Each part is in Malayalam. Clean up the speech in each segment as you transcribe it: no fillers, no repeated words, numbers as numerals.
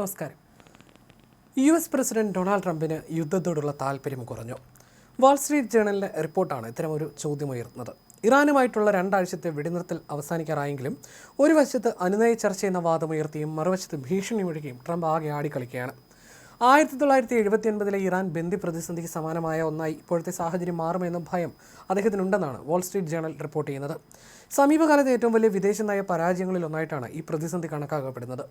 നമസ്കാരം. US പ്രസിഡന്റ് ഡൊണാൾഡ് ട്രംപിന് യുദ്ധത്തോടുള്ള താല്പര്യം കുറഞ്ഞു. വാൾ സ്ട്രീറ്റ് ജേണലിലെ റിപ്പോർട്ടാണ് ഇത്തരമൊരു ചോദ്യമുയർത്തുന്നത്. ഇറാനുമായിട്ടുള്ള 2 ആഴ്ചത്തെ വെടിനിർത്തൽ അവസാനിക്കാറായെങ്കിലും ഒരു വശത്ത് അനുനയ ചർച്ച എന്ന വാദമുയർത്തിയും മറുവശത്ത് ഭീഷണി മുഴക്കിയും ട്രംപ് ആകെ ആടിക്കളിക്കുകയാണ്. 1979 ഇറാൻ ബന്ദി പ്രതിസന്ധിക്ക് സമാനമായ ഒന്നായി ഇപ്പോഴത്തെ സാഹചര്യം മാറുമെന്ന ഭയം അദ്ദേഹത്തിനുണ്ടെന്നാണ് വാൾ സ്ട്രീറ്റ് ജേണൽ റിപ്പോർട്ട് ചെയ്യുന്നത്. സമീപകാലത്തെ ഏറ്റവും വലിയ വിദേശ നയ പരാജയങ്ങളിലൊന്നായിട്ടാണ് ഈ പ്രതിസന്ധി കണക്കാക്കപ്പെടുന്നത്.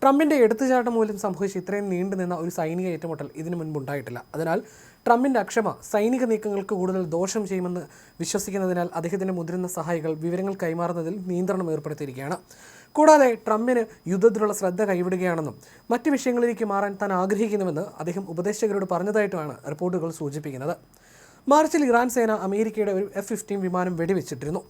ട്രംപിൻ്റെ എടുത്തുചാട്ടം മൂലം സംഭവിച്ച ഇത്രയും നീണ്ടുനിന്ന ഒരു സൈനിക ഏറ്റുമുട്ടൽ ഇതിനു മുൻപുണ്ടായിട്ടില്ല. അതിനാൽ ട്രംപിൻ്റെ അക്ഷമ സൈനിക നീക്കങ്ങൾക്ക് കൂടുതൽ ദോഷം ചെയ്യുമെന്ന് വിശ്വസിക്കുന്നതിനാൽ അദ്ദേഹത്തിൻ്റെ മുതിർന്ന സഹായികൾ വിവരങ്ങൾ കൈമാറുന്നതിൽ നിയന്ത്രണം ഏർപ്പെടുത്തിയിരിക്കുകയാണ്. കൂടാതെ ട്രംപിന് യുദ്ധത്തിലുള്ള ശ്രദ്ധ കൈവിടുകയാണെന്നും മറ്റ് വിഷയങ്ങളിലേക്ക് മാറാൻ താൻ ആഗ്രഹിക്കുന്നുവെന്ന് അദ്ദേഹം ഉപദേശകരോട് പറഞ്ഞതായിട്ടുമാണ് റിപ്പോർട്ടുകൾ സൂചിപ്പിക്കുന്നത്. മാർച്ചിൽ ഇറാൻ സേന അമേരിക്കയുടെ ഒരു F-15 വിമാനം വെടിവെച്ചിട്ടിരുന്നു.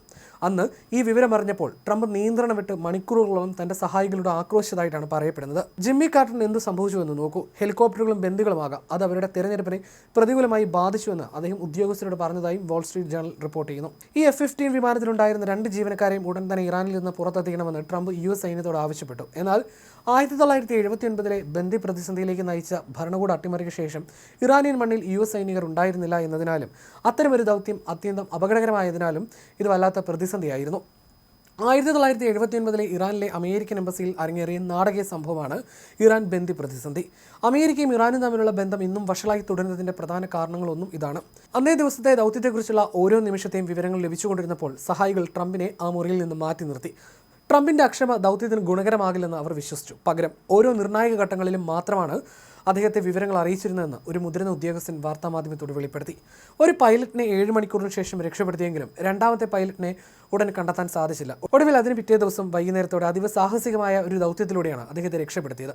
അന്ന് ഈ വിവരമറിഞ്ഞപ്പോൾ ട്രംപ് നിയന്ത്രണം വിട്ട് മണിക്കൂറുകളോളം തൻ്റെ സഹായികളോട് ആക്രോശിച്ചതായിട്ടാണ് പറയപ്പെടുന്നത്. ജിമ്മി കാർട്ടറിന് എന്ത് സംഭവിച്ചുവെന്ന് നോക്കൂ, ഹെലികോപ്റ്ററുകളും ബന്ദികളുമാകാം, അത് അവരുടെ തെരഞ്ഞെടുപ്പിനെ പ്രതികൂലമായി ബാധിച്ചുവെന്ന് അദ്ദേഹം ഉദ്യോഗസ്ഥരോട് പറഞ്ഞതായും വാൾ സ്ട്രീറ്റ് ജേണൽ റിപ്പോർട്ട് ചെയ്യുന്നു. ഈ F-15 വിമാനത്തിലുണ്ടായിരുന്ന 2 ജീവനക്കാരെയും ഉടൻ തന്നെ ഇറാനിൽ നിന്ന് പുറത്തെത്തിക്കണമെന്ന് ട്രംപ് US സൈന്യത്തോട് ആവശ്യപ്പെട്ടു. എന്നാൽ 1979 ബന്ദി പ്രതിസന്ധിയിലേക്ക് നയിച്ച ഭരണകൂട അട്ടിമറിക്ക് ശേഷം ഇറാനിയൻ മണ്ണിൽ US സൈനികർ ഉണ്ടായിരുന്നില്ല എന്നതിനാലും അത്തരമൊരു ദൗത്യം അത്യന്തം അപകടകരമായതിനാലും ഇത് വല്ലാത്ത പ്രതിസന്ധിയായിരുന്നു. 1979 ഇറാനിലെ അമേരിക്കൻ എംബസിയിൽ അരങ്ങേറിയ നാടകീയ സംഭവമാണ് ഇറാൻ ബന്ദി പ്രതിസന്ധി. അമേരിക്കയും ഇറാനും തമ്മിലുള്ള ബന്ധം ഇന്നും വഷളായി തുടരുന്നതിൻ്റെ പ്രധാന കാരണങ്ങളൊന്നും ഇതാണ്. അന്നേ ദിവസത്തെ ദൗത്യത്തെക്കുറിച്ചുള്ള ഓരോ നിമിഷത്തെയും വിവരങ്ങൾ ലഭിച്ചുകൊണ്ടിരുന്നപ്പോൾ സഹായികൾ ട്രംപിനെ ആ മുറിയിൽ നിന്ന് മാറ്റി നിർത്തി. ട്രംപിൻ്റെ അക്ഷമ ദൗത്യത്തിന് ഗുണകരമാകില്ലെന്ന് അവർ വിശ്വസിച്ചു. പകരം ഓരോ നിർണായക ഘട്ടങ്ങളിലും മാത്രമാണ് അദ്ദേഹത്തെ വിവരങ്ങൾ അറിയിച്ചിരുന്നതെന്ന് ഒരു മുതിർന്ന ഉദ്യോഗസ്ഥൻ വാർത്താമാധ്യമത്തോട് വെളിപ്പെടുത്തി. ഒരു പൈലറ്റിനെ 7 മണിക്കൂറിന് ശേഷം രക്ഷപ്പെടുത്തിയെങ്കിലും രണ്ടാമത്തെ പൈലറ്റിനെ ഉടൻ കണ്ടെത്താൻ സാധിച്ചില്ല. ഒടുവിൽ അതിന് പിറ്റേ ദിവസം വൈകുന്നേരത്തോടെ അതീവ സാഹസികമായ ഒരു ദൗത്യത്തിലൂടെയാണ് അദ്ദേഹത്തെ രക്ഷപ്പെടുത്തിയത്.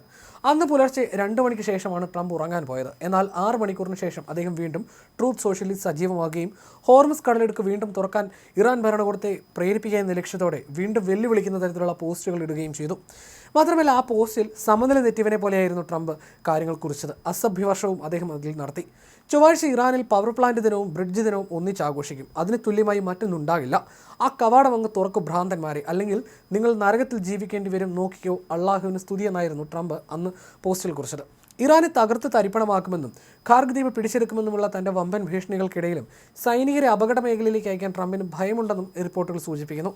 അന്ന് പുലർച്ചെ 2 മണിക്ക് ശേഷമാണ് ട്രംപ് ഉറങ്ങാൻ പോയത്. എന്നാൽ 6 മണിക്കൂറിന് ശേഷം അദ്ദേഹം വീണ്ടും ട്രൂത്ത് സോഷ്യലിൽ സജീവമാകുകയും ഹോർമുസ് കടലിടുക്ക് വീണ്ടും തുറക്കാൻ ഇറാൻ ഭരണകൂടത്തെ പ്രേരിപ്പിക്കുക എന്ന ലക്ഷ്യത്തോടെ വീണ്ടും വെല്ലുവിളിക്കുന്ന തരത്തിലുള്ള പോസ്റ്റുകൾ ഇടുകയും ചെയ്തു. മാത്രമല്ല, ആ പോസ്റ്റിൽ സമനില തെറ്റിയവനെ പോലെയായിരുന്നു ട്രംപ് കാര്യങ്ങൾ കുറിച്ചത്. അസഭ്യവർഷവും അദ്ദേഹം അതിൽ നടത്തി. ചൊവ്വാഴ്ച ഇറാനിൽ പവർ പ്ലാന്റ് ദിനവും ബ്രിഡ്ജ് ദിനവും ഒന്നിച്ചാഘോഷിക്കും. അതിന് തുല്യമായി മറ്റൊന്നുണ്ടാകില്ല. ആ കവാടം അങ്ങ് തുറക്കു ഭ്രാന്തന്മാരെ, അല്ലെങ്കിൽ നിങ്ങൾ നരകത്തിൽ ജീവിക്കേണ്ടി വരും, നോക്കിക്കോ, അള്ളാഹുവിന് സ്തുതി എന്നായിരുന്നു ട്രംപ് അന്ന് പോസ്റ്റിൽ കുറിച്ചത്. ഇറാനെ തകർത്ത് തരിപ്പണമാക്കുമെന്നും ഖാർഗ് ദ്വീപ് പിടിച്ചെടുക്കുമെന്നുമുള്ള തൻ്റെ വമ്പൻ ഭീഷണികൾക്കിടയിലും സൈനികരെ അപകട മേഖലയിലേക്ക് അയക്കാൻ ട്രംപിന് ഭയമുണ്ടെന്നും റിപ്പോർട്ടുകൾ സൂചിപ്പിക്കുന്നു.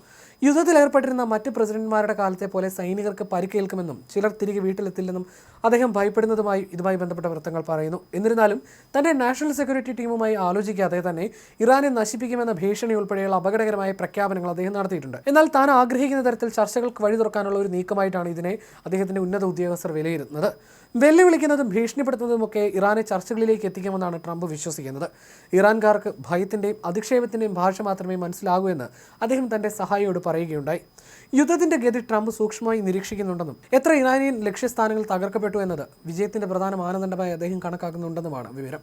യുദ്ധത്തിലേർപ്പെട്ടിരുന്ന മറ്റ് പ്രസിഡന്റുമാരുടെ കാലത്തെ പോലെ സൈനികർക്ക് പരിക്കേൽക്കുമെന്നും ചിലർ തിരികെ വീട്ടിലെത്തില്ലെന്നും അദ്ദേഹം ഭയപ്പെടുന്നതുമായി ഇതുമായി ബന്ധപ്പെട്ട വൃത്തങ്ങൾ പറയുന്നു. എന്നിരുന്നാലും തൻ്റെ നാഷണൽ സെക്യൂരിറ്റി ടീമുമായി ആലോചിക്കാതെ തന്നെ ഇറാനെ നശിപ്പിക്കുമെന്ന ഭീഷണി ഉൾപ്പെടെയുള്ള അപകടകരമായ പ്രഖ്യാപനങ്ങൾ അദ്ദേഹം നടത്തിയിട്ടുണ്ട്. എന്നാൽ താൻ ആഗ്രഹിക്കുന്ന തരത്തിൽ ചർച്ചകൾക്ക് വഴി തുറക്കാനുള്ള ഒരു നീക്കമായിട്ടാണ് ഇതിനെ അദ്ദേഹത്തിൻ്റെ ഉന്നത ഉദ്യോഗസ്ഥർ വിലയിരുത്തുന്നത്. വെല്ലുവിളിക്കുന്നതും ഭീഷണിപ്പെടുത്തുന്നതുമൊക്കെ ഇറാനെ ചർച്ചകളിലേക്ക് എത്തിക്കുമെന്നാണ് ട്രംപ് വിശ്വസിക്കുന്നത്. ഇറാൻകാർക്ക് ഭയത്തിൻ്റെയും അധിക്ഷേപത്തിൻ്റെയും ഭാഷ മാത്രമേ മനസ്സിലാകൂ എന്ന് അദ്ദേഹം തൻ്റെ സഹായിയോട് പറയുകയുണ്ടായി. യുദ്ധത്തിൻ്റെ ഗതി ട്രംപ് സൂക്ഷ്മമായി നിരീക്ഷിക്കുന്നുണ്ടെന്നും എത്ര ഇറാനിയൻ ലക്ഷ്യസ്ഥാനങ്ങൾ തകർക്കപ്പെട്ടു എന്നത് വിജയത്തിൻ്റെ പ്രധാന മാനദണ്ഡമായി അദ്ദേഹം കണക്കാക്കുന്നുണ്ടെന്നുമാണ് വിവരം.